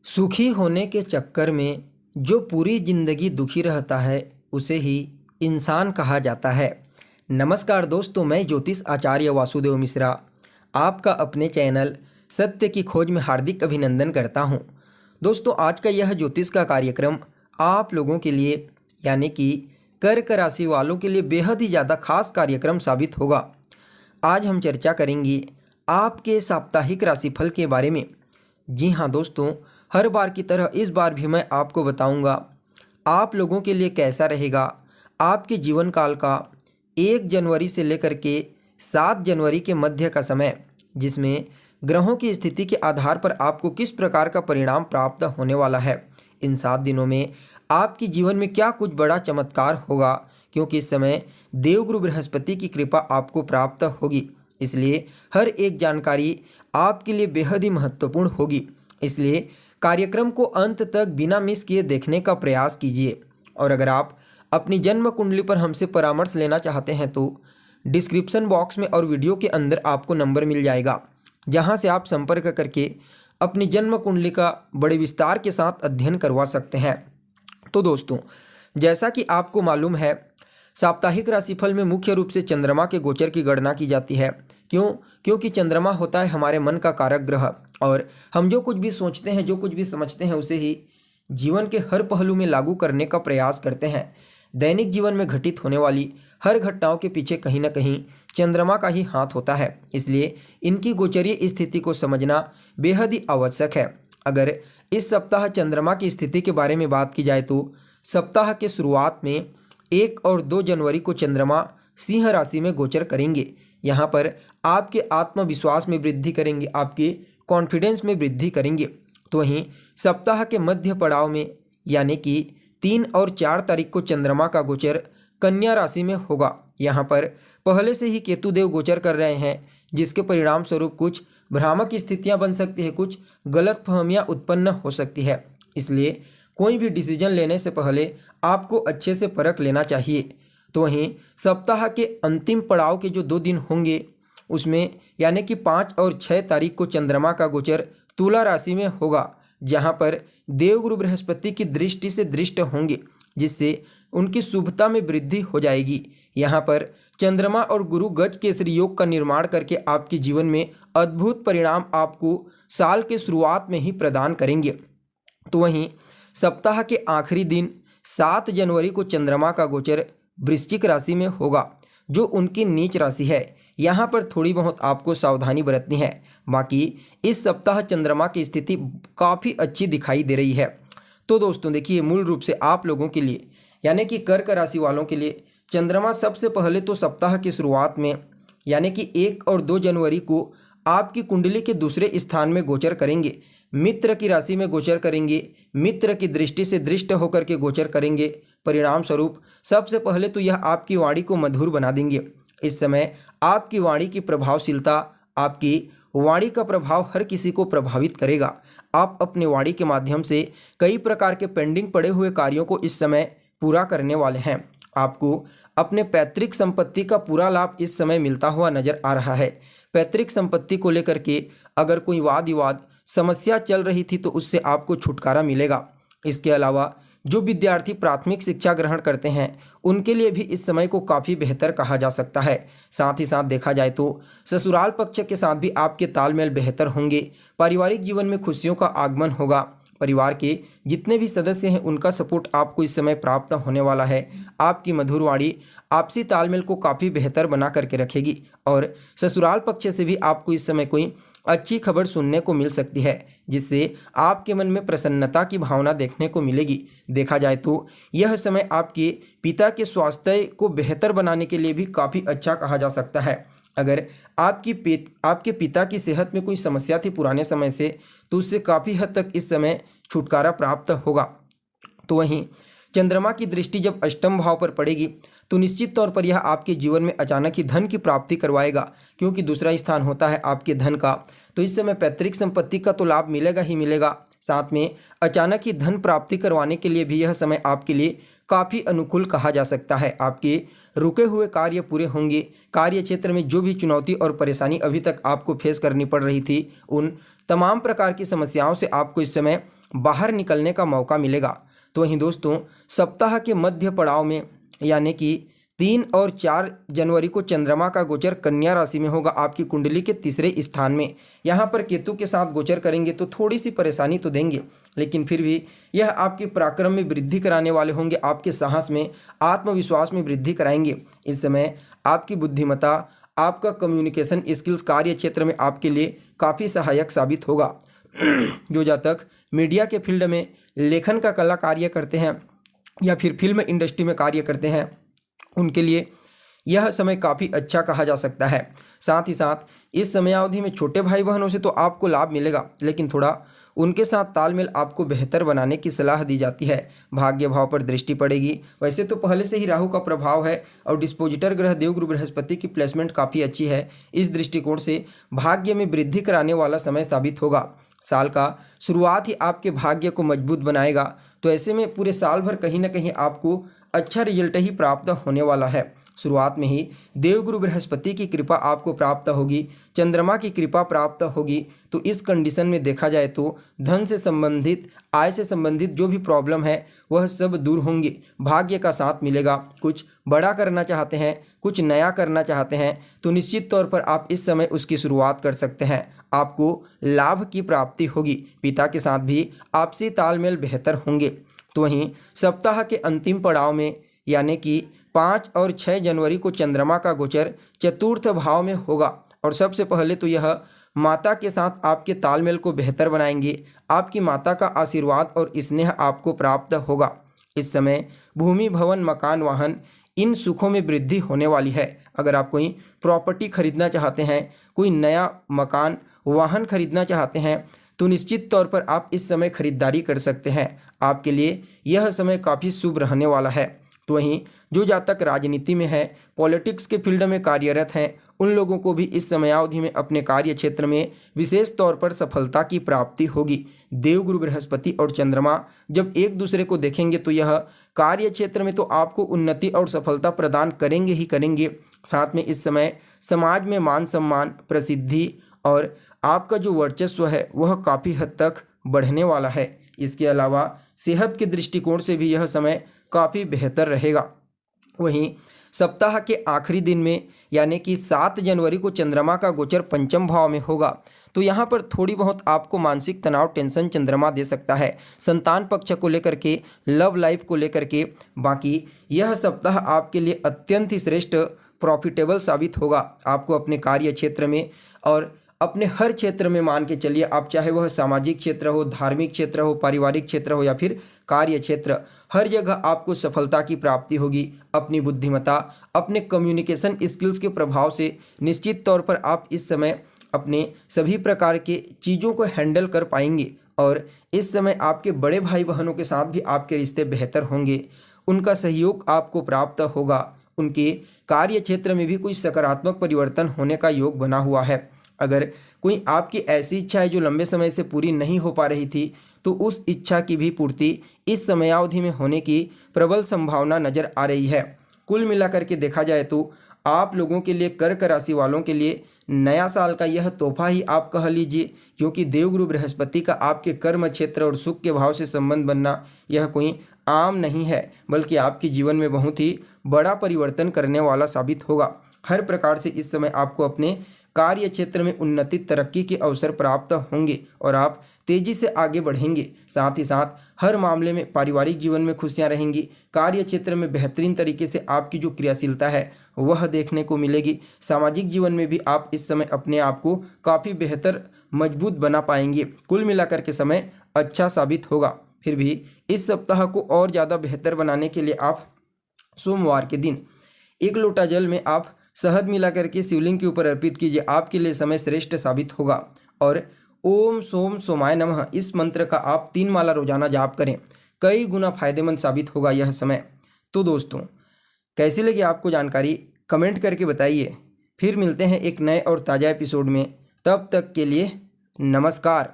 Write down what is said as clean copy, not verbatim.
सुखी होने के चक्कर में जो पूरी जिंदगी दुखी रहता है उसे ही इंसान कहा जाता है। नमस्कार दोस्तों, मैं ज्योतिष आचार्य वासुदेव मिश्रा आपका अपने चैनल सत्य की खोज में हार्दिक अभिनंदन करता हूं। दोस्तों, आज का यह ज्योतिष का कार्यक्रम आप लोगों के लिए यानी कि कर्क राशि वालों के लिए बेहद ही ज़्यादा खास कार्यक्रम साबित होगा। आज हम चर्चा करेंगे आपके साप्ताहिक राशिफल के बारे में। जी हाँ दोस्तों, हर बार की तरह इस बार भी मैं आपको बताऊंगा आप लोगों के लिए कैसा रहेगा आपके जीवन काल का 1 जनवरी से लेकर के 7 जनवरी के मध्य का समय, जिसमें ग्रहों की स्थिति के आधार पर आपको किस प्रकार का परिणाम प्राप्त होने वाला है। इन 7 दिनों में आपके जीवन में क्या कुछ बड़ा चमत्कार होगा, क्योंकि इस समय देवगुरु बृहस्पति की कृपा आपको प्राप्त होगी। इसलिए हर एक जानकारी आपके लिए बेहद ही महत्वपूर्ण होगी। इसलिए कार्यक्रम को अंत तक बिना मिस किए देखने का प्रयास कीजिए। और अगर आप अपनी जन्म कुंडली पर हमसे परामर्श लेना चाहते हैं तो डिस्क्रिप्शन बॉक्स में और वीडियो के अंदर आपको नंबर मिल जाएगा, जहां से आप संपर्क करके अपनी जन्म कुंडली का बड़े विस्तार के साथ अध्ययन करवा सकते हैं। तो दोस्तों, जैसा कि आपको मालूम है, साप्ताहिक राशिफल में मुख्य रूप से चंद्रमा के गोचर की गणना की जाती है। क्योंकि चंद्रमा होता है हमारे मन का कारक ग्रह, और हम जो कुछ भी सोचते हैं, जो कुछ भी समझते हैं, उसे ही जीवन के हर पहलू में लागू करने का प्रयास करते हैं। दैनिक जीवन में घटित होने वाली हर घटनाओं के पीछे कहीं ना कहीं चंद्रमा का ही हाथ होता है। इसलिए इनकी गोचरीय स्थिति को समझना बेहद ही आवश्यक है। अगर इस सप्ताह चंद्रमा की स्थिति के बारे में बात की जाए तो सप्ताह के शुरुआत में 1 और 2 जनवरी को चंद्रमा सिंह राशि में गोचर करेंगे। यहाँ पर आपके आत्मविश्वास में वृद्धि करेंगे, आपके कॉन्फिडेंस में वृद्धि करेंगे। तो वहीं सप्ताह के मध्य पड़ाव में यानी कि 3 और 4 तारीख को चंद्रमा का गोचर कन्या राशि में होगा। यहाँ पर पहले से ही केतुदेव गोचर कर रहे हैं, जिसके परिणाम स्वरूप कुछ भ्रामक स्थितियाँ बन सकती है, कुछ गलतफहमियाँ उत्पन्न हो सकती है। इसलिए कोई भी डिसीजन लेने से पहले आपको अच्छे से परख लेना चाहिए। तो वहीं सप्ताह के अंतिम पड़ाव के जो 2 दिन होंगे, उसमें यानी कि 5 और 6 तारीख को चंद्रमा का गोचर तुला राशि में होगा, जहां पर देवगुरु बृहस्पति की दृष्टि से दृष्ट होंगे, जिससे उनकी शुभता में वृद्धि हो जाएगी। यहाँ पर चंद्रमा और गुरु गज केसरी योग का निर्माण करके आपके जीवन में अद्भुत परिणाम आपको साल के शुरुआत में ही प्रदान करेंगे। तो वहीं सप्ताह के आखिरी दिन 7 जनवरी को चंद्रमा का गोचर वृश्चिक राशि में होगा, जो उनकी नीच राशि है। यहाँ पर थोड़ी बहुत आपको सावधानी बरतनी है। बाकी इस सप्ताह चंद्रमा की स्थिति काफ़ी अच्छी दिखाई दे रही है। तो दोस्तों देखिए, मूल रूप से आप लोगों के लिए यानी कि कर्क राशि वालों के लिए चंद्रमा सबसे पहले तो सप्ताह की शुरुआत में यानी कि 1 और 2 जनवरी को आपकी कुंडली के दूसरे स्थान में गोचर करेंगे, मित्र की राशि में गोचर करेंगे, मित्र की दृष्टि से दृष्ट होकर के गोचर करेंगे। परिणाम स्वरूप सबसे पहले तो यह आपकी वाणी को मधुर बना देंगे। इस समय आपकी वाणी की प्रभावशीलता, आपकी वाणी का प्रभाव हर किसी को प्रभावित करेगा। आप अपने वाणी के माध्यम से कई प्रकार के पेंडिंग पड़े हुए कार्यों को इस समय पूरा करने वाले हैं। आपको अपने पैतृक संपत्ति का पूरा लाभ इस समय मिलता हुआ नजर आ रहा है। पैतृक संपत्ति को लेकर के अगर कोई वाद विवाद समस्या चल रही थी तो उससे आपको छुटकारा मिलेगा। इसके अलावा जो विद्यार्थी प्राथमिक शिक्षा ग्रहण करते हैं उनके लिए भी इस समय को काफ़ी बेहतर कहा जा सकता है। साथ ही साथ देखा जाए तो ससुराल पक्ष के साथ भी आपके तालमेल बेहतर होंगे। पारिवारिक जीवन में खुशियों का आगमन होगा। परिवार के जितने भी सदस्य हैं उनका सपोर्ट आपको इस समय प्राप्त होने वाला है। आपकी मधुर वाणी आपसी तालमेल को काफ़ी बेहतर बना करके रखेगी, और ससुराल पक्ष से भी आपको इस समय कोई अच्छी खबर सुनने को मिल सकती है, जिससे आपके मन में प्रसन्नता की भावना देखने को मिलेगी। देखा जाए तो यह समय आपके पिता के स्वास्थ्य को बेहतर बनाने के लिए भी काफ़ी अच्छा कहा जा सकता है। अगर आपके पिता की सेहत में कोई समस्या थी पुराने समय से, तो उससे काफ़ी हद तक इस समय छुटकारा प्राप्त होगा। तो वहीं चंद्रमा की दृष्टि जब अष्टम भाव पर पड़ेगी तो निश्चित तौर पर यह आपके जीवन में अचानक ही धन की प्राप्ति करवाएगा, क्योंकि दूसरा स्थान होता है आपके धन का। तो इस समय पैतृक संपत्ति का तो लाभ मिलेगा ही मिलेगा, साथ में अचानक ही धन प्राप्ति करवाने के लिए भी यह समय आपके लिए काफ़ी अनुकूल कहा जा सकता है। आपके रुके हुए कार्य पूरे होंगे। कार्य क्षेत्र में जो भी चुनौती और परेशानी अभी तक आपको फेस करनी पड़ रही थी, उन तमाम प्रकार की समस्याओं से आपको इस समय बाहर निकलने का मौका मिलेगा। तो वहीं दोस्तों सप्ताह के मध्य पड़ाव में यानी कि 3 और 4 जनवरी को चंद्रमा का गोचर कन्या राशि में होगा, आपकी कुंडली के तीसरे स्थान में। यहाँ पर केतु के साथ गोचर करेंगे तो थोड़ी सी परेशानी तो देंगे, लेकिन फिर भी यह आपके पराक्रम में वृद्धि कराने वाले होंगे, आपके साहस में, आत्मविश्वास में वृद्धि कराएंगे। इस समय आपकी बुद्धिमत्ता, आपका कम्युनिकेशन स्किल्स कार्य क्षेत्र में आपके लिए काफ़ी सहायक साबित होगा। जो जातक मीडिया के फील्ड में लेखन का कला कार्य करते हैं या फिर फिल्म इंडस्ट्री में कार्य करते हैं, उनके लिए यह समय काफ़ी अच्छा कहा जा सकता है। साथ ही साथ इस समयावधि में छोटे भाई बहनों से तो आपको लाभ मिलेगा, लेकिन थोड़ा उनके साथ तालमेल आपको बेहतर बनाने की सलाह दी जाती है। भाग्य भाव पर दृष्टि पड़ेगी। वैसे तो पहले से ही राहु का प्रभाव है और डिस्पोजिटर ग्रह देवगुरु बृहस्पति की प्लेसमेंट काफ़ी अच्छी है। इस दृष्टिकोण से भाग्य में वृद्धि कराने वाला समय साबित होगा। साल का शुरुआत ही आपके भाग्य को मजबूत बनाएगा, तो ऐसे में पूरे साल भर कहीं ना कहीं आपको अच्छा रिजल्ट ही प्राप्त होने वाला है। शुरुआत में ही देवगुरु बृहस्पति की कृपा आपको प्राप्त होगी, चंद्रमा की कृपा प्राप्त होगी। तो इस कंडीशन में देखा जाए तो धन से संबंधित, आय से संबंधित जो भी प्रॉब्लम है वह सब दूर होंगे, भाग्य का साथ मिलेगा। कुछ बड़ा करना चाहते हैं, कुछ नया करना चाहते हैं, तो निश्चित तौर पर आप इस समय उसकी शुरुआत कर सकते हैं। आपको लाभ की प्राप्ति होगी, पिता के साथ भी आपसी तालमेल बेहतर होंगे। तो वहीं सप्ताह के अंतिम पड़ाव में यानी कि 5 और 6 जनवरी को चंद्रमा का गोचर चतुर्थ भाव में होगा, और सबसे पहले तो यह माता के साथ आपके तालमेल को बेहतर बनाएंगे। आपकी माता का आशीर्वाद और स्नेह आपको प्राप्त होगा। इस समय भूमि, भवन, मकान, वाहन, इन सुखों में वृद्धि होने वाली है। अगर आप कोई प्रॉपर्टी खरीदना चाहते हैं, कोई नया मकान, वाहन खरीदना चाहते हैं, तो निश्चित तौर पर आप इस समय खरीदारी कर सकते हैं। आपके लिए यह समय काफ़ी शुभ रहने वाला है। तो वहीं जो जातक राजनीति में है, पॉलिटिक्स के फील्ड में कार्यरत हैं, उन लोगों को भी इस समयावधि में अपने कार्य क्षेत्र में विशेष तौर पर सफलता की प्राप्ति होगी। देवगुरु बृहस्पति और चंद्रमा जब एक दूसरे को देखेंगे तो यह कार्य क्षेत्र में तो आपको उन्नति और सफलता प्रदान करेंगे ही करेंगे। साथ में इस समय समाज में मान सम्मान, प्रसिद्धि और आपका जो वर्चस्व है वह काफ़ी हद तक बढ़ने वाला है। इसके अलावा सेहत के दृष्टिकोण से भी यह समय काफ़ी बेहतर रहेगा। वहीं सप्ताह के आखिरी दिन में यानी कि 7 जनवरी को चंद्रमा का गोचर पंचम भाव में होगा, तो यहाँ पर थोड़ी बहुत आपको मानसिक तनाव, टेंशन चंद्रमा दे सकता है, संतान पक्ष को लेकर के, लव लाइफ को लेकर के। बाकी यह सप्ताह आपके लिए अत्यंत ही श्रेष्ठ प्रॉफिटेबल साबित होगा। आपको अपने कार्य क्षेत्र में और अपने हर क्षेत्र में मान के चलिए, आप चाहे वह सामाजिक क्षेत्र हो, धार्मिक क्षेत्र हो, पारिवारिक क्षेत्र हो या फिर कार्य क्षेत्र, हर जगह आपको सफलता की प्राप्ति होगी। अपनी बुद्धिमत्ता, अपने कम्युनिकेशन स्किल्स के प्रभाव से निश्चित तौर पर आप इस समय अपने सभी प्रकार के चीज़ों को हैंडल कर पाएंगे, और इस समय आपके बड़े भाई बहनों के साथ भी आपके रिश्ते बेहतर होंगे। उनका सहयोग आपको प्राप्त होगा। उनके कार्य क्षेत्र में भी कोई सकारात्मक परिवर्तन होने का योग बना हुआ है। अगर कोई आपकी ऐसी इच्छा है जो लंबे समय से पूरी नहीं हो पा रही थी, तो उस इच्छा की भी पूर्ति इस समयावधि में होने की प्रबल संभावना नजर आ रही है। कुल मिलाकर के देखा जाए तो आप लोगों के लिए, कर्क राशि वालों के लिए नया साल का यह तोहफा ही आप कह लीजिए, क्योंकि देवगुरु बृहस्पति का आपके कर्म क्षेत्र और सुख के भाव से संबंध बनना यह कोई आम नहीं है, बल्कि आपके जीवन में बहुत ही बड़ा परिवर्तन करने वाला साबित होगा। हर प्रकार से इस समय आपको अपने कार्य क्षेत्र में उन्नति, तरक्की के अवसर प्राप्त होंगे और आप तेजी से आगे बढ़ेंगे। साथ ही साथ हर मामले में पारिवारिक जीवन में खुशियां रहेंगी। कार्य क्षेत्र में बेहतरीन तरीके से आपकी जो क्रियाशीलता है वह देखने को मिलेगी। सामाजिक जीवन में भी आप इस समय अपने आप को काफ़ी बेहतर, मजबूत बना पाएंगे। कुल मिलाकर के समय अच्छा साबित होगा। फिर भी इस सप्ताह को और ज़्यादा बेहतर बनाने के लिए आप सोमवार के दिन 1 लोटा जल में आप शहद मिला करके शिवलिंग के ऊपर अर्पित कीजिए। आपके लिए समय श्रेष्ठ साबित होगा। और ओम सोम सोमाय नमः इस मंत्र का आप 3 माला रोजाना जाप करें, कई गुना फायदेमंद साबित होगा यह समय। तो दोस्तों, कैसी लगी आपको जानकारी, कमेंट करके बताइए। फिर मिलते हैं एक नए और ताज़ा एपिसोड में। तब तक के लिए नमस्कार।